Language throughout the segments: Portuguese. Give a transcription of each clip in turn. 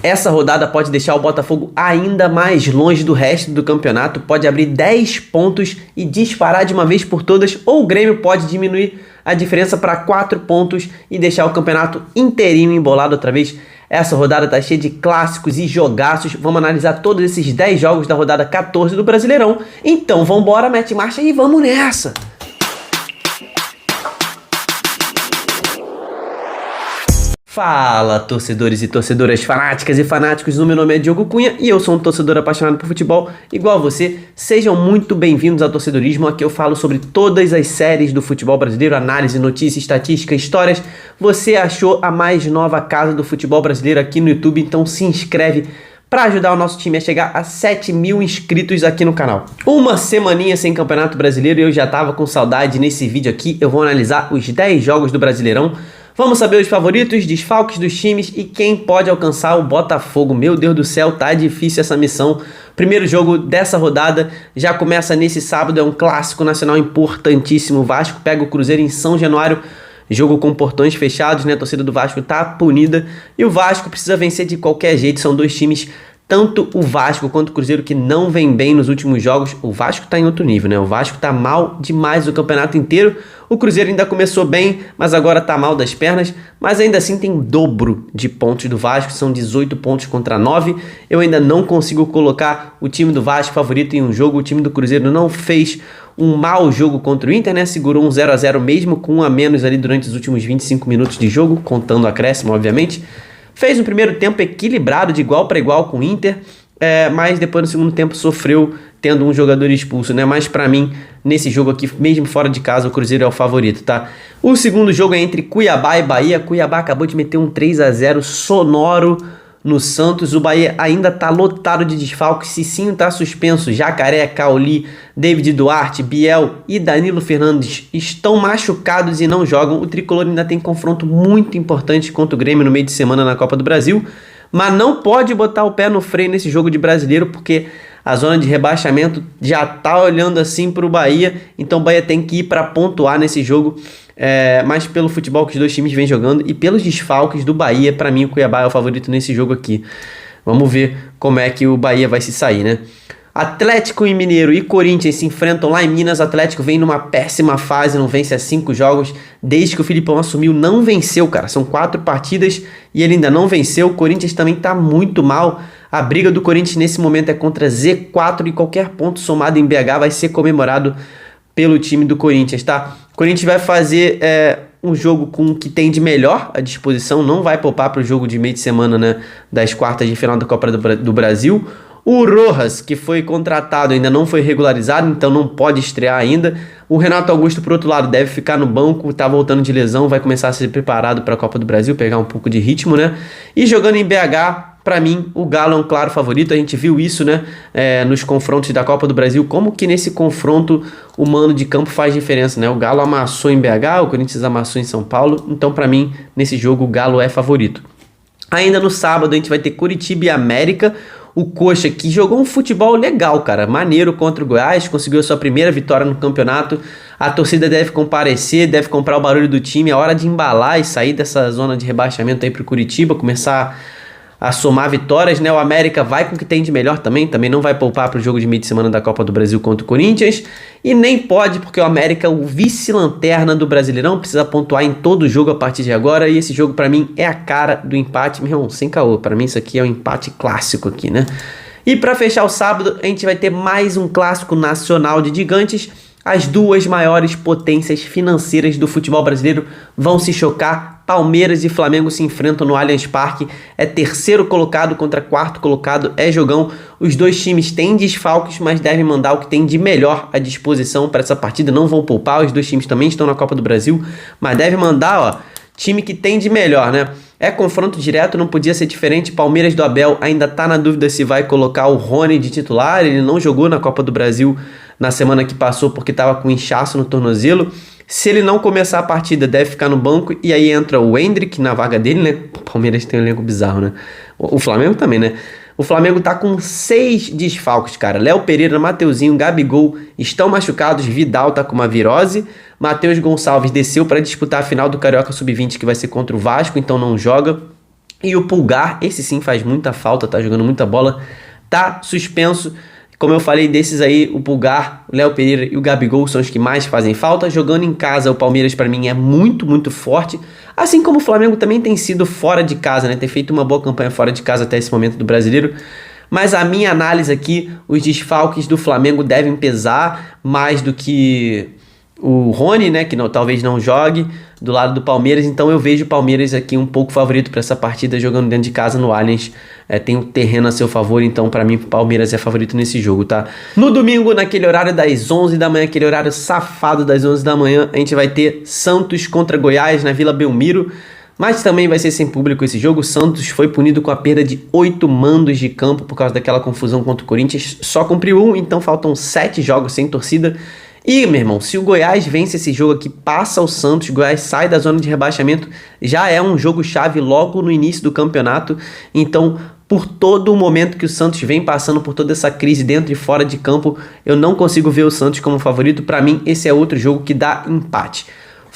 Essa rodada pode deixar o Botafogo ainda mais longe do resto do campeonato, pode abrir 10 pontos e disparar de uma vez por todas, ou o Grêmio pode diminuir a diferença para 4 pontos e deixar o campeonato inteirinho embolado outra vez. Essa rodada tá cheia de clássicos e jogaços. Vamos analisar todos esses 10 jogos da rodada 14 do Brasileirão. Então vambora, mete marcha e vamos nessa! Fala, torcedores e torcedoras fanáticas e fanáticos, meu nome é Diogo Cunha e eu sou um torcedor apaixonado por futebol igual a você. Sejam muito bem-vindos ao Torcedorismo, aqui eu falo sobre todas as séries do futebol brasileiro, análise, notícia, estatística, histórias. Você achou a mais nova casa do futebol brasileiro aqui no YouTube, então se inscreve para ajudar o nosso time a chegar a 7.000 inscritos aqui no canal. Uma semaninha sem Campeonato Brasileiro e eu já tava com saudade. Nesse vídeo aqui eu vou analisar os 10 jogos do Brasileirão. Vamos saber os favoritos, desfalques dos times e quem pode alcançar o Botafogo. Meu Deus do céu, tá difícil essa missão. Primeiro jogo dessa rodada já começa nesse sábado, é um clássico nacional importantíssimo. O Vasco pega o Cruzeiro em São Januário, jogo com portões fechados, né? A torcida do Vasco tá punida e o Vasco precisa vencer de qualquer jeito. São dois times, tanto o Vasco quanto o Cruzeiro, que não vem bem nos últimos jogos. O Vasco tá em outro nível, né? O Vasco tá mal demais o campeonato inteiro. O Cruzeiro ainda começou bem, mas agora tá mal das pernas. Mas ainda assim tem dobro de pontos do Vasco, são 18 pontos contra 9. Eu ainda não consigo colocar o time do Vasco favorito em um jogo. O time do Cruzeiro não fez um mau jogo contra o Inter, né? Segurou um 0-0 mesmo, com um a menos ali durante os últimos 25 minutos de jogo, contando o acréscimo, obviamente. Fez um primeiro tempo equilibrado, de igual para igual com o Inter, mas depois no segundo tempo sofreu tendo um jogador expulso, né? Mas para mim, nesse jogo aqui, mesmo fora de casa, o Cruzeiro é o favorito, tá? O segundo jogo é entre Cuiabá e Bahia. Cuiabá acabou de meter um 3-0 sonoro no Santos. O Bahia ainda tá lotado de desfalques. Cicinho tá suspenso. Jacaré, Cauli, David Duarte, Biel e Danilo Fernandes estão machucados e não jogam. O Tricolor ainda tem confronto muito importante contra o Grêmio no meio de semana na Copa do Brasil, mas não pode botar o pé no freio nesse jogo de Brasileiro, porque a zona de rebaixamento já tá olhando assim para o Bahia, então o Bahia tem que ir para pontuar nesse jogo, mas pelo futebol que os dois times vêm jogando e pelos desfalques do Bahia, para mim o Cuiabá é o favorito nesse jogo aqui. Vamos ver como é que o Bahia vai se sair, né? Atlético e Mineiro e Corinthians se enfrentam lá em Minas. O Atlético vem numa péssima fase, não vence há 5 jogos. Desde que o Filipão assumiu, não venceu, cara. São 4 partidas e ele ainda não venceu. O Corinthians também tá muito mal. A briga do Corinthians nesse momento é contra Z4 e qualquer ponto somado em BH vai ser comemorado pelo time do Corinthians, tá? O Corinthians vai fazer um jogo com o que tem de melhor à disposição. Não vai poupar para o jogo de meio de semana, né, das quartas de final da Copa do Brasil. O Rojas, que foi contratado, ainda não foi regularizado, então não pode estrear ainda. O Renato Augusto, por outro lado, deve ficar no banco, tá voltando de lesão, vai começar a ser preparado para a Copa do Brasil, pegar um pouco de ritmo, né? E jogando em BH, para mim, o Galo é um claro favorito. A gente viu isso, né, nos confrontos da Copa do Brasil, como que nesse confronto o mano de campo faz diferença, né? O Galo amassou em BH, o Corinthians amassou em São Paulo, então para mim, nesse jogo, o Galo é favorito. Ainda no sábado, a gente vai ter Curitiba e América. O Coxa, que jogou um futebol legal, cara, maneiro contra o Goiás, conseguiu a sua primeira vitória no campeonato. A torcida deve comparecer, deve comprar o barulho do time. É hora de embalar e sair dessa zona de rebaixamento aí pro Curitiba, começar a somar vitórias, né? O América vai com o que tem de melhor também não vai poupar para o jogo de meio de semana da Copa do Brasil contra o Corinthians, e nem pode, porque o América, o vice-lanterna do Brasileirão, precisa pontuar em todo jogo a partir de agora, e esse jogo para mim é a cara do empate, meu irmão, sem caô, para mim isso aqui é um empate clássico aqui, né? E para fechar o sábado, a gente vai ter mais um clássico nacional de gigantes. As duas maiores potências financeiras do futebol brasileiro vão se chocar. Palmeiras e Flamengo se enfrentam no Allianz Parque. É terceiro colocado contra quarto colocado, é jogão. Os dois times têm desfalques, mas devem mandar o que tem de melhor à disposição para essa partida. Não vão poupar, os dois times também estão na Copa do Brasil, mas devem mandar, time que tem de melhor, né? É confronto direto, não podia ser diferente. Palmeiras do Abel ainda tá na dúvida se vai colocar o Rony de titular. Ele não jogou na Copa do Brasil na semana que passou porque estava com inchaço no tornozelo. Se ele não começar a partida, deve ficar no banco. E aí entra o Endrick na vaga dele, né? O Palmeiras tem um elenco bizarro, né? O Flamengo também, né? O Flamengo tá com 6 desfalques, cara. Léo Pereira, Mateuzinho, Gabigol estão machucados. Vidal tá com uma virose. Matheus Gonçalves desceu para disputar a final do Carioca Sub-20, que vai ser contra o Vasco, então não joga. E o Pulgar, esse sim faz muita falta, tá jogando muita bola, tá suspenso. Como eu falei, desses aí, o Pulgar, o Léo Pereira e o Gabigol são os que mais fazem falta. Jogando em casa, o Palmeiras para mim é muito, muito forte. Assim como o Flamengo também tem sido fora de casa, né? Tem feito uma boa campanha fora de casa até esse momento do Brasileiro. Mas a minha análise aqui, os desfalques do Flamengo devem pesar mais do que o Rony, né, que talvez não jogue do lado do Palmeiras. Então eu vejo o Palmeiras aqui um pouco favorito para essa partida, jogando dentro de casa no Allianz. Tem o terreno a seu favor, então para mim o Palmeiras é favorito nesse jogo, tá? No domingo, naquele horário das 11 da manhã, aquele horário safado das 11 da manhã, a gente vai ter Santos contra Goiás na Vila Belmiro. Mas também vai ser sem público esse jogo. O Santos foi punido com a perda de 8 mandos de campo por causa daquela confusão contra o Corinthians. Só cumpriu 1, então faltam 7 jogos sem torcida. E, meu irmão, se o Goiás vence esse jogo aqui, passa o Santos, o Goiás sai da zona de rebaixamento, já é um jogo-chave logo no início do campeonato. Então, por todo o momento que o Santos vem passando, por toda essa crise dentro e fora de campo, eu não consigo ver o Santos como favorito. Para mim, esse é outro jogo que dá empate.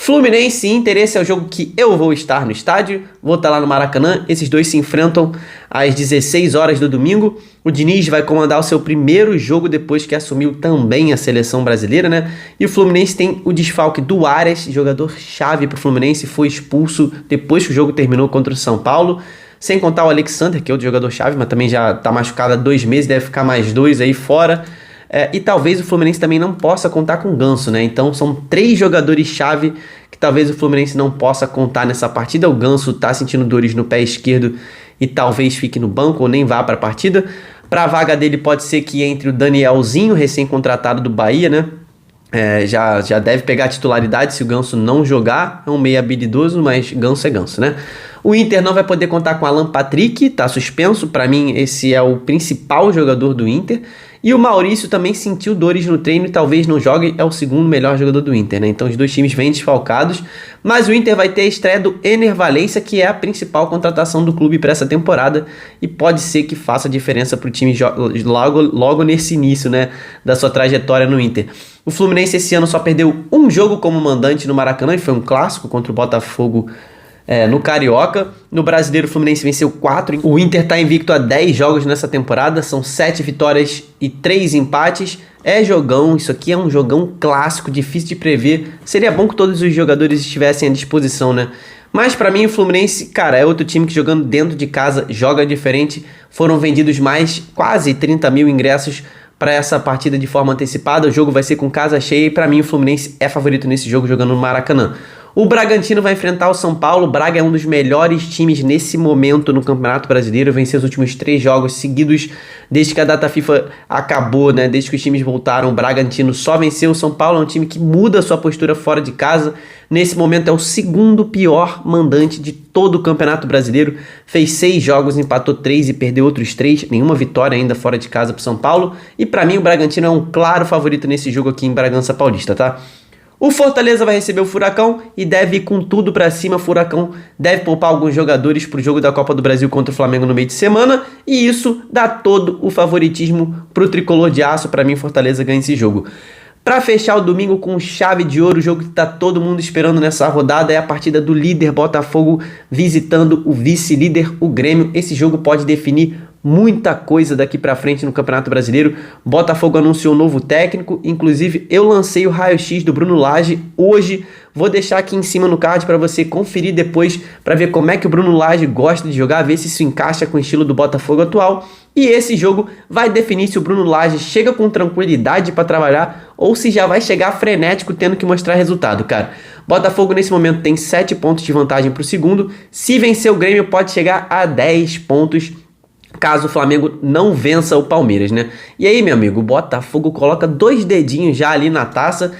Fluminense e Inter, esse é o jogo que eu vou estar no estádio, vou estar lá no Maracanã. Esses dois se enfrentam às 16 horas do domingo. O Diniz vai comandar o seu primeiro jogo depois que assumiu também a seleção brasileira, né? E o Fluminense tem o desfalque do Ares, jogador-chave para o Fluminense, foi expulso depois que o jogo terminou contra o São Paulo. Sem contar o Alexander, que é outro jogador-chave, mas também já está machucado há 2 meses, deve ficar mais 2 aí fora. E talvez o Fluminense também não possa contar com o Ganso, né? Então são 3 jogadores-chave que talvez o Fluminense não possa contar nessa partida. O Ganso tá sentindo dores no pé esquerdo e talvez fique no banco ou nem vá para a partida. Para a vaga dele pode ser que entre o Danielzinho, recém-contratado do Bahia, né? Já deve pegar a titularidade se o Ganso não jogar. É um meio habilidoso, mas Ganso é Ganso, né? O Inter não vai poder contar com Alan Patrick, tá suspenso. Para mim, esse é o principal jogador do Inter. E o Maurício também sentiu dores no treino e talvez não jogue, é o segundo melhor jogador do Inter, né? Então os dois times vêm desfalcados, mas o Inter vai ter a estreia do Ener Valencia, que é a principal contratação do clube para essa temporada e pode ser que faça diferença para o time logo nesse início, né, da sua trajetória no Inter. O Fluminense esse ano só perdeu um jogo como mandante no Maracanã e foi um clássico contra o Botafogo no Carioca. No Brasileiro, o Fluminense venceu 4. O Inter está invicto a 10 jogos nessa temporada. São 7 vitórias e 3 empates. É jogão, isso aqui é um jogão clássico, difícil de prever. Seria bom que todos os jogadores estivessem à disposição, né? Mas pra mim o Fluminense, cara, é outro time que jogando dentro de casa joga diferente. Foram vendidos mais quase 30 mil ingressos para essa partida de forma antecipada. O jogo vai ser com casa cheia e para mim o Fluminense é favorito nesse jogo jogando no Maracanã. O Bragantino vai enfrentar o São Paulo. O Braga é um dos melhores times nesse momento no Campeonato Brasileiro. Venceu os últimos 3 jogos seguidos desde que a data FIFA acabou, né? Desde que os times voltaram, o Bragantino só venceu. O São Paulo é um time que muda sua postura fora de casa. Nesse momento é o segundo pior mandante de todo o Campeonato Brasileiro. Fez 6 jogos, empatou 3 e perdeu outros 3. Nenhuma vitória ainda fora de casa para o São Paulo. E para mim o Bragantino é um claro favorito nesse jogo aqui em Bragança Paulista, tá? O Fortaleza vai receber o Furacão e deve ir com tudo pra cima. O Furacão deve poupar alguns jogadores pro jogo da Copa do Brasil contra o Flamengo no meio de semana. E isso dá todo o favoritismo pro tricolor de aço. Pra mim, Fortaleza ganha esse jogo. Para fechar o domingo com chave de ouro, o jogo que tá todo mundo esperando nessa rodada é a partida do líder Botafogo visitando o vice-líder, o Grêmio. Esse jogo pode definir muita coisa daqui para frente no Campeonato Brasileiro. Botafogo anunciou um novo técnico, inclusive eu lancei o raio-x do Bruno Lage hoje. Vou deixar aqui em cima no card para você conferir depois, para ver como é que o Bruno Lage gosta de jogar, ver se isso encaixa com o estilo do Botafogo atual. E esse jogo vai definir se o Bruno Lage chega com tranquilidade para trabalhar ou se já vai chegar frenético tendo que mostrar resultado, cara. Botafogo nesse momento tem 7 pontos de vantagem para o segundo. Se vencer o Grêmio pode chegar a 10 pontos caso o Flamengo não vença o Palmeiras, né? E aí, meu amigo, o Botafogo coloca 2 dedinhos já ali na taça.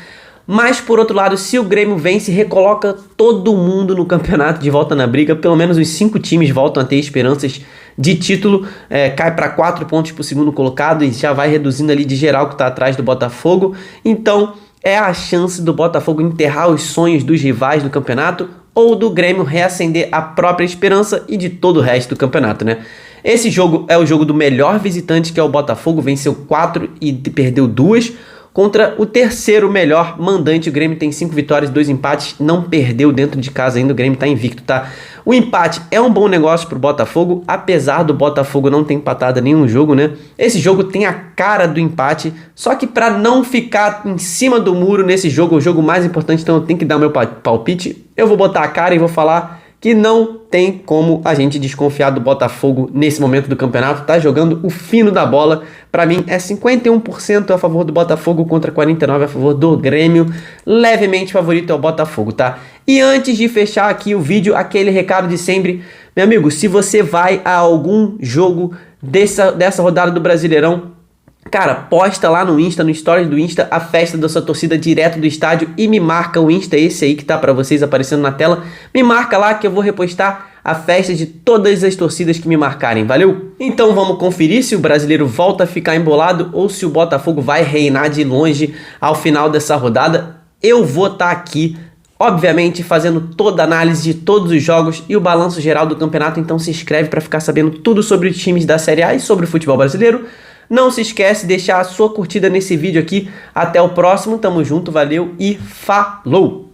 Mas, por outro lado, se o Grêmio vence, recoloca todo mundo no campeonato de volta na briga. Pelo menos os 5 times voltam a ter esperanças de título. Cai para 4 pontos para o segundo colocado e já vai reduzindo ali de geral que está atrás do Botafogo. Então, é a chance do Botafogo enterrar os sonhos dos rivais do campeonato ou do Grêmio reacender a própria esperança e de todo o resto do campeonato, né? Esse jogo é o jogo do melhor visitante, que é o Botafogo. Venceu 4 e perdeu 2. contra o terceiro melhor mandante. O Grêmio tem 5 vitórias, 2 empates, não perdeu dentro de casa ainda, o Grêmio tá invicto, tá? O empate é um bom negócio pro Botafogo, apesar do Botafogo não ter empatado nenhum jogo, né? Esse jogo tem a cara do empate, só que para não ficar em cima do muro nesse jogo, o jogo mais importante, então eu tenho que dar meu palpite, eu vou botar a cara e vou falar que não tem como a gente desconfiar do Botafogo nesse momento do campeonato, tá jogando o fino da bola. Para mim é 51% a favor do Botafogo contra 49% a favor do Grêmio. Levemente favorito é o Botafogo, tá? E antes de fechar aqui o vídeo, aquele recado de sempre. Meu amigo, se você vai a algum jogo dessa rodada do Brasileirão, cara, posta lá no Insta, no Stories do Insta, a festa da sua torcida direto do estádio e me marca o Insta, esse aí que tá pra vocês aparecendo na tela. Me marca lá que eu vou repostar a festa de todas as torcidas que me marcarem, valeu? Então vamos conferir se o brasileiro volta a ficar embolado ou se o Botafogo vai reinar de longe ao final dessa rodada. Eu vou estar aqui, obviamente, fazendo toda a análise de todos os jogos e o balanço geral do campeonato, então se inscreve para ficar sabendo tudo sobre os times da Série A e sobre o futebol brasileiro. Não se esquece de deixar a sua curtida nesse vídeo aqui. Até o próximo, tamo junto, valeu e falou!